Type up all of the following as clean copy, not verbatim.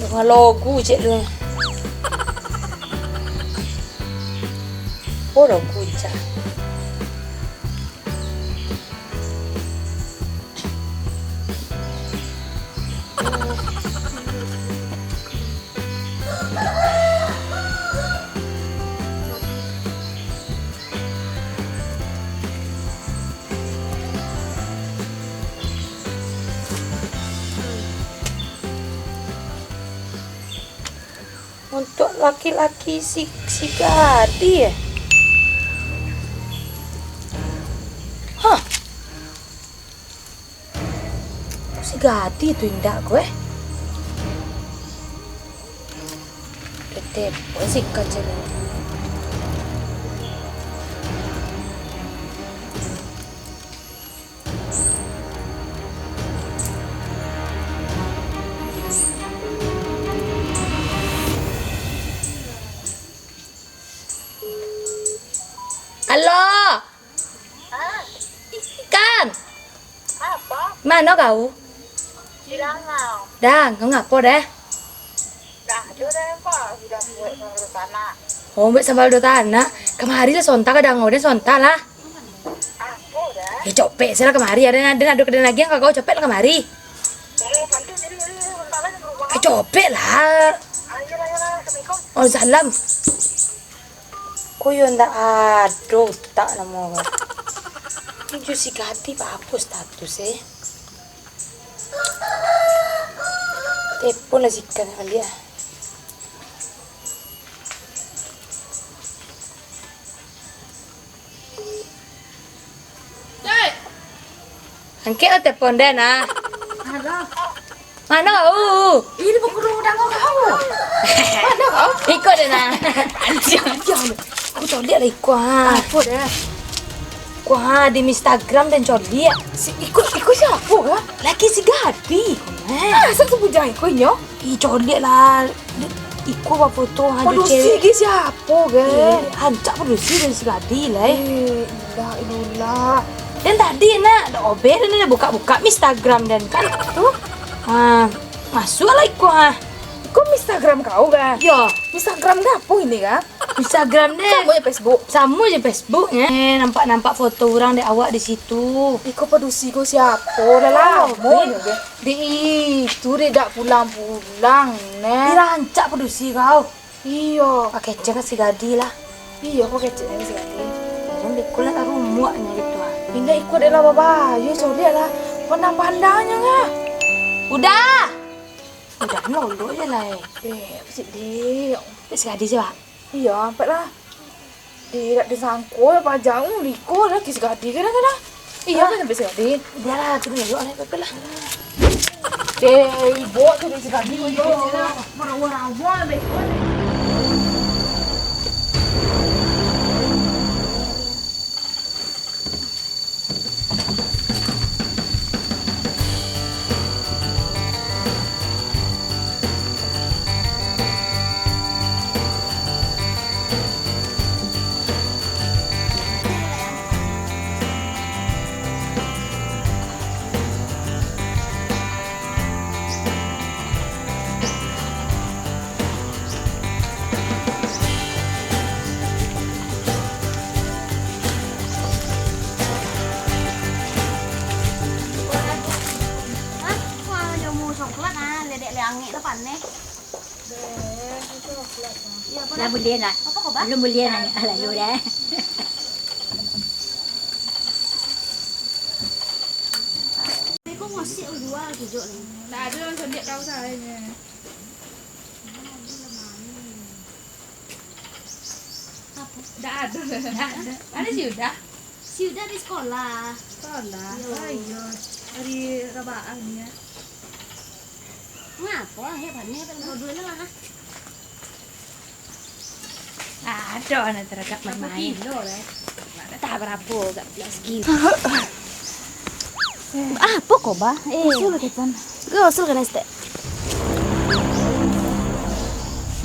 logu cek lu. Oh logu cak. Untuk laki-laki si Gadi ya? Hah? Si Gadi itu indah gue. Ketepo sih kacau. Halo. Ikan. Apa? Mana kau? Di danau. Dah, kau ngapo deh? Dah, sudah apa? Sudah buat sambal tanah. Oh, mbak sambal do tanah. Kemari lah sontak kadang ngode sontak lah. Apa dah? Ya copek sih lah kemari. Ada lagi yang kau copek lah kemari. Nanti jadi bentar lagi ke rumah. Copek lah. Ayolah, Assalamualaikum. Oh, salam. Kau yang tak ada tak nama kau. Ini si Gadi apa status Telepon lah si Ikan kali ya. Angkat lah telepon deh nah. Ada. Mana kau? Ini bukan rumah kau. Mana kau? Ikut deh nah. Anjing. Aku coli lah ikut ha. Apa dah? Ikut ha di Instagram dan coli ya. Ikut siapa kah? Lagi si Gadi. Asal tu bujang ikutnya? Ih coli lah. Ikut apa foto ha Kau cewek. dosi siapa kah? Hancak produksi dari si Gadi lah. Ilah. Dan tadi nak ada obek dan ada buka-buka Instagram dan kan tuh. Masuk lah ikut ha. Kau Instagram kau kah? Yo, Instagram apa ini kah? Instagram deh. Sama ya Facebook. Sama je Facebooknya. Nampak foto orang dek awak di situ. Kau pedusi kau siapa? Dah lama je. Di Itu dia tak pulang-pulang, Nek. dirancak produksi kau. Iya. Pakai cek si Gadi lah. Iya, kau kecil ni sekali. Dan dekul lah rumahnya gitu ah. Indah ikut dia lah baba. Ya, so dia lah. Pandang-pandangnya kah? Udah nolo je lah. Apa sih dia? Si Gadi je pak. Iya, sampai lah. Dia tak disangkul, pajang, liko lah. Kis gadi kadang-kadang. Iya, kan sampai sekali. Udah lah, tu dulu oleh pepe lah. Ibu tu dia sekali. Marah-marah baik. Lah boleh lah. Apa kau, Bang? Belum boleh lah. Lalu dah. Kau masih jual tujuh ni. Tak ada orang sendik kau saya. Tak ada. Ada sih udah. Si udah di sekolah. Sekolah. Ayo. Hari rabaan ni. Ngapa ya banyak kan dua lah. Ada anak teragak bermain. Tak berapa, tak segi. Apa kau bah? Usul ketan. Kau usul kan este.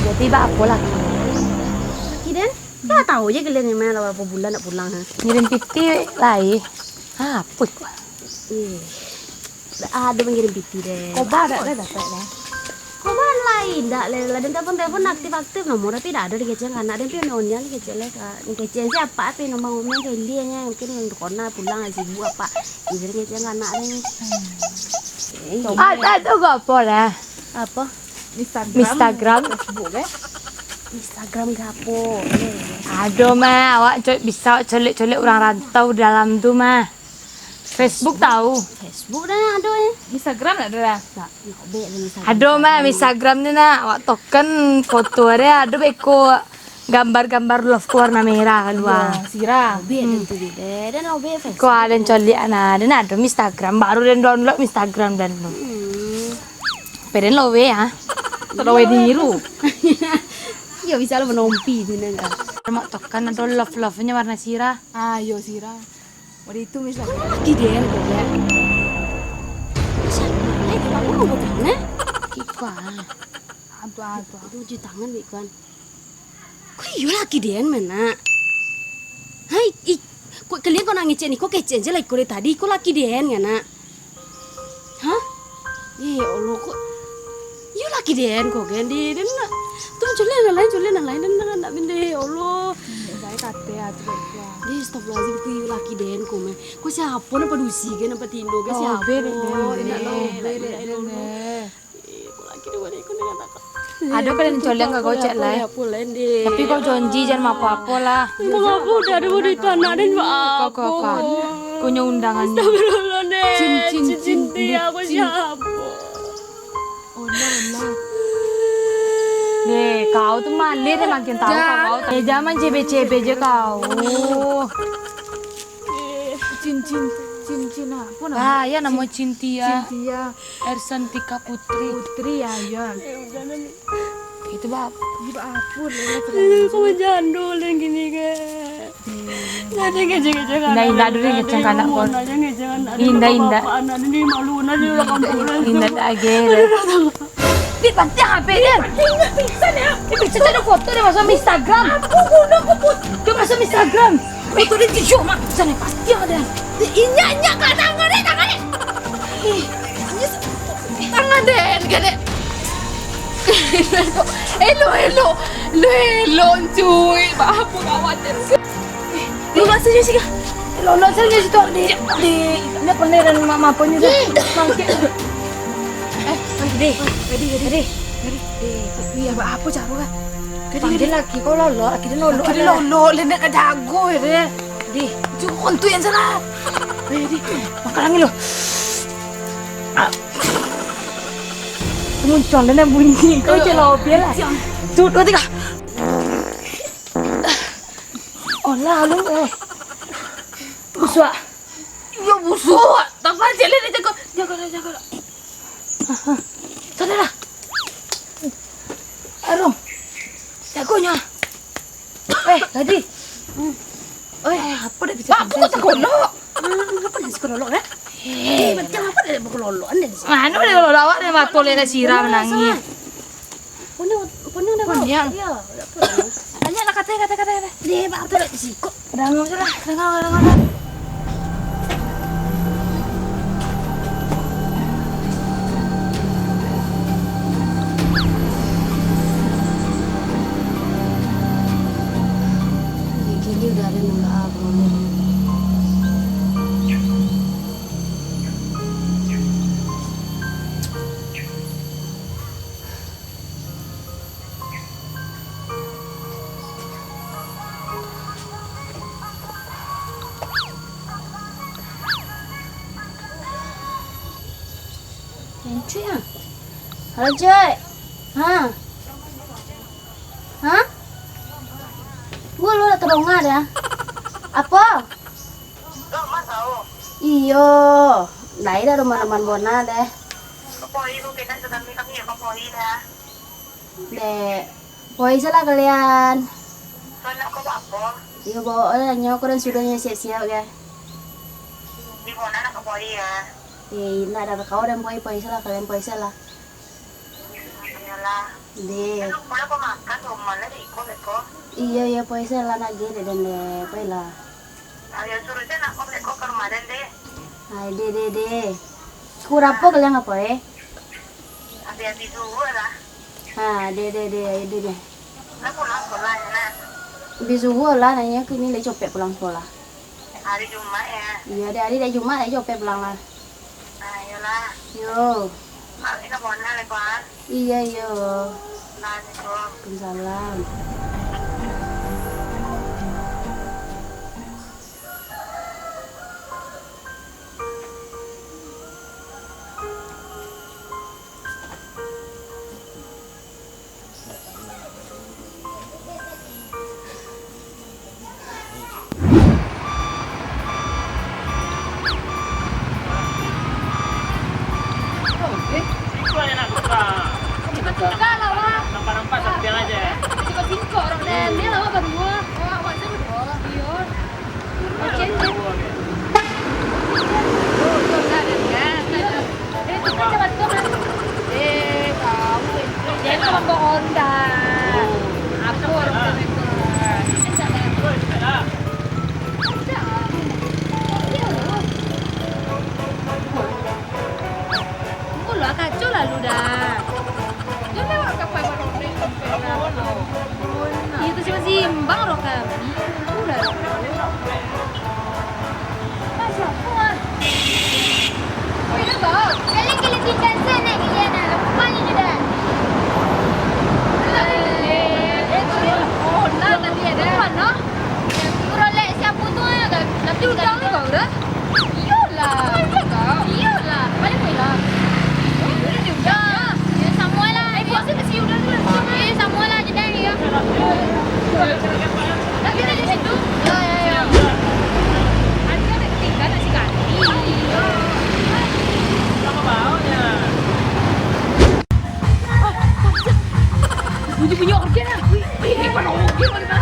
Jadi apa lah? Kiden? Tak tahu je kalian yang mana berapa bulan nak pulang ha. Ngirim piti lai. Apa itu? Ada mengirim piti deh. Kau bah tak dapat dah. Kau mana lain dah le dan telepon aktif nomor tapi dah ada di kecil anak dan pion onnya di kecil kecil siapa tapi nomor umumnya kelianya mungkin yang kona pulang sibuk apa jadi kecil anak ni Ada gak apa lah? apa Instagram. Facebook Instagram gapo Aduh mah, awak bisa colik-colik orang rantau dalam tu mah. Facebook tahu. Facebook dah ada ya Instagram ada lah. tak nak be dan Instagram Aduh mah, Instagram ni nak awak token foto dia ada beko gambar-gambar love ku warna merah keluar. Sirah. be tentu be dan nak be Facebook Kau ada colik anak, dia ada Instagram baru dan download Instagram dan lo. Peden lo we ya. Terlalu niru. ya bisa lo menompi tu nengah Mau token ada love-love-nya warna sirah. Ayo Sirah. Waktu itu misalnya. lagi dia kok ya siapa kamu mau tangan Kiko Aduh. itu cuci tangan Bikwan kok iya lagi dia mana hai kok kalian kok nangis ni kok kece aja lagi kore tadi kok lagi dia ngana hah iya Allah kok iya lagi dia kok kan di dan tuh culian lain dan nak benda Allah Saya kate aja. dia stop lazim ku iya lagi dia kok me kok siapa nak padusi kan apa tindo ke siapa Tidak lo kok lagi dia balik kau dengan tak Ada kan colik enggak kau cek lah. Tapi kau janji jangan apa-apa lah. Emang aku udah ada di tanah dan Kau punya undangannya. Cincin dia aku siapa? Nih, kau tuh malir ya makin tahu kau. Zaman CB aja kau. Cincin apa nama? Ya nama Cintia Cynthia Ersantika Putri. ya. Itu bab. Ibu apa lah. Kau jandul yang gini ke? Nanti ngejek-ngejek anak. Indah dulu ngeceng anak kau. Indah. Anak ini malu nanti udah kamu. Indah lagi. Di pantai HP dia. Pingsan ya. Pingsan ada foto dia masuk Instagram. Dia masuk Instagram. Foto dia tisu mak. Sana pasti ada. Inya tangan deh. Tangan deh. Hello, cuy. Maaf kawatir. Lu masuk je sih. Lo saja situ di peneran mama punya dah. Mangke. Ready. Iya, apa cara kan? Panggil lagi kau lolo, akhirnya lolo. Kira lolo, lena ka jago ya. Di, Jukon tu yang salah. ready. Makan lagi lo. Muncul dan bunyi. Kau celau biar lah. Satu, dua, tiga. Olah lu busuk. Ya busuk. Tangan jalan dia jaga. Sana lah. Arum. Jagonya. Tadi. Apa dia bisa? Aku kok kolok. Apa yang sekolah lo kan? Macam apa dia mau lolo anda di sini? Anu dia kalau lawak dia mah toleh dah siram nangis. Punya udah kau. Punya. Ya, Tanya lah kata. dia pak tu di sini. Dah ngomong sudah. Dengar. Kini udah ada nambah apa? Cuy ya? Halo cuy. Hah? Gua lu udah terongga ya? Apa? Iyo, nãy đã rumah teman Bona deh. Dek, poi salah kalian. Iya bawa orang nyok dan sudahnya siap-siap ya. Iya, nah ada kau dan poi salah kalian poi salah. Dek. Iya poi salah lagi dan deh poi lah. Ay, de. Kurapo kalian apa eh? Deh. Besok lah nanya ke ini lagi cepet pulang sekolah. Hari Jumat ya. Iya, hari Jumat lagi cepet pulang lah. Ayolah. Yo. Mak kita bona le kuan. Iya. Assalamualaikum. Waalaikumsalam. Buka lah, Wak. Nampak-nampak sampian aja. Singkok orang dan dia lah, Wak, berdua. Wak, saya berdua. Iya. Macam ni. Dia tu orang Honda. Apa orang itu? Lah kacau lah lu dah. Dia lewat kapal baru ni sampai. Itu cuma simbang roh kami. Udah. Masya Allah. Oh ini bau. Kalian tinggal sana kalian nak. Mana sudah? Oh, nah tadi ada. Mana? Rolek siapa tu ya kan? Nanti udah kau dah. Iyalah. Iyalah. Balik lah. Semua lah jadi ya. Lagi ada di situ. Ya. Ada tinggal nasi ganti. Sama baunya. Bunyi organ lah. Wih, mana organ mana?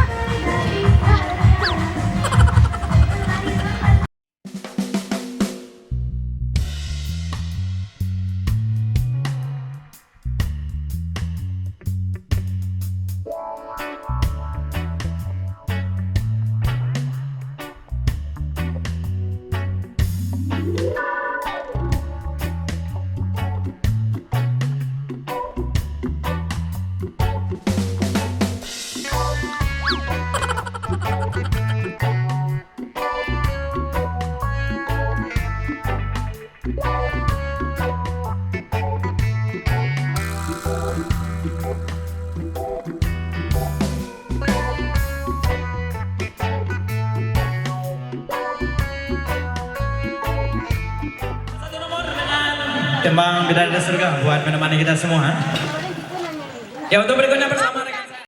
Tembang Bidadari Surga buat menemani kita semua. Ya, untuk berikutnya bersama rekan saya.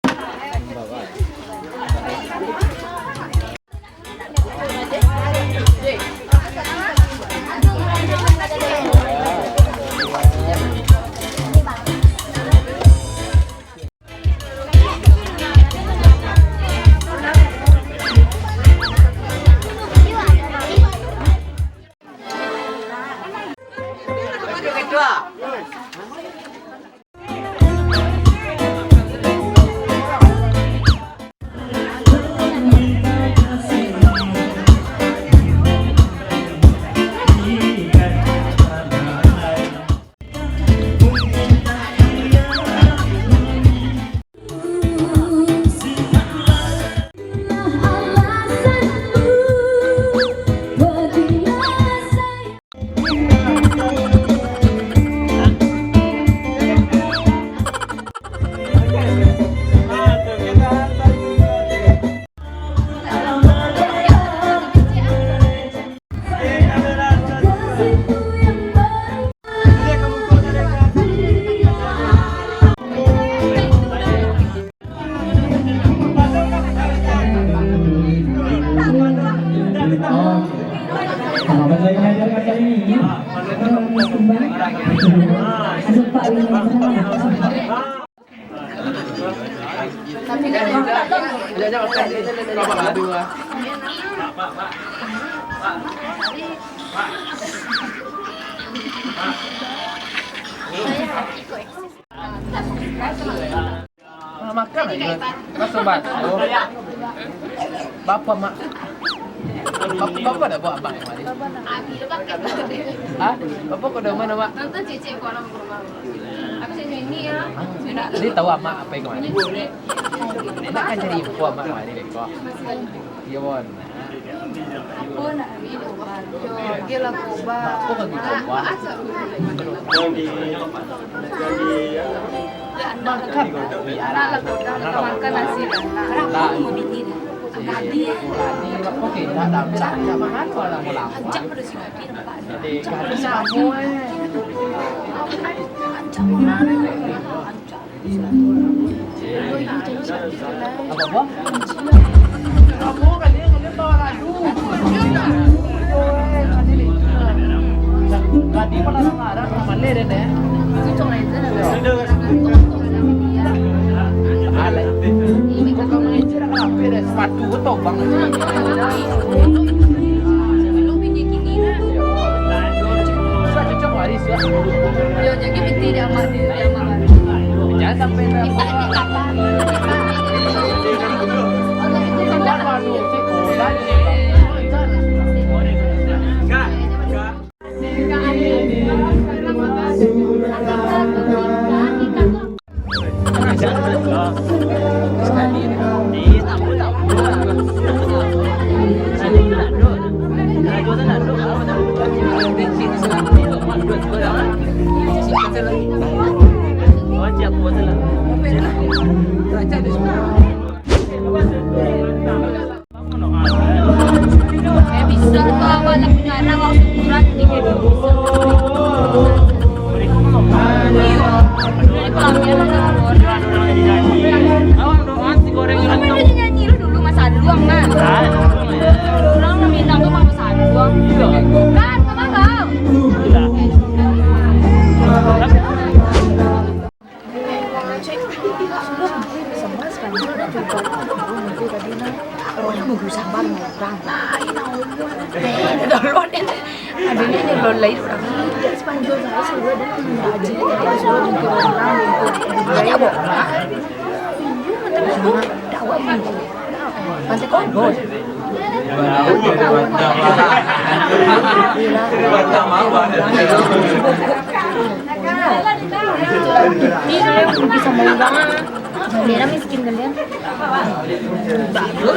Makan lagi. Rasa batu. Bapak mak. Bapak dah bawa abang kemarin. Hah? Bapak kau dah mana mak? Nonton cecek kau orang rumah. Aku sini Jadi tahu ama apa yang kemarin? Enak kan cari info ama kemarin deh kok. Iya bon. Gila koba. Aku kan gitu bon. Makan. Anak lah koda makan nasi dan Lah, mau bikin. Tadi waktu kita dapat sama kan orang pulang. Jadi kali semua. Apa apa? Kamu kan dia ngeliat aduh. Tadi pernah ngarang sama leren ya. Alay. Kok kamu ngejar apa ya? Sepatu betok banget. Sudah cocok waris ya. yo jadi binti dia amat dia amat. Jangan sampai Bisa tuh awal aku nyarang waktu kurang di gitu. Ini nyanyi lu dulu Mas Aduang kan? Orang minta tuh Mas Aduang. Kan, sama kau. Adanya yang lo lain orang ini sepanjang saya sudah dan gaji sudah juga orang itu bohong dakwah nanti kau bisa mengurang dia miskin kalian baru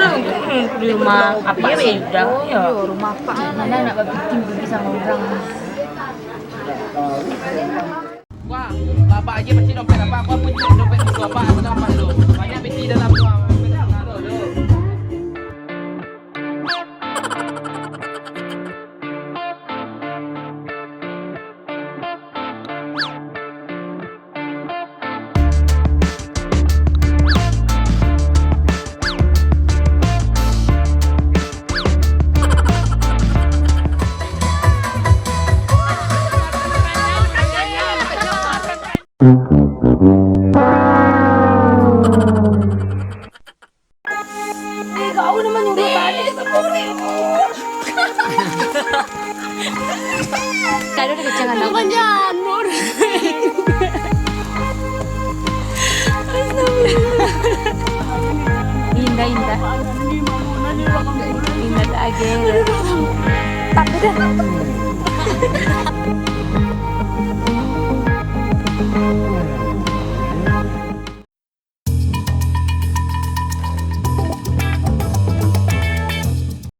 rumah apa ya beda ya rumah apa mana nak bikin bisa mengurang wah, bapak aja pasti dompet apa? Aku punya dompet itu apa? Aku nampak lu. Banyak peti dalam tu. Kau naman nyuruh tadi 10.000. Kado udah kejangan apa? Janur. Indah indah aja tapi dah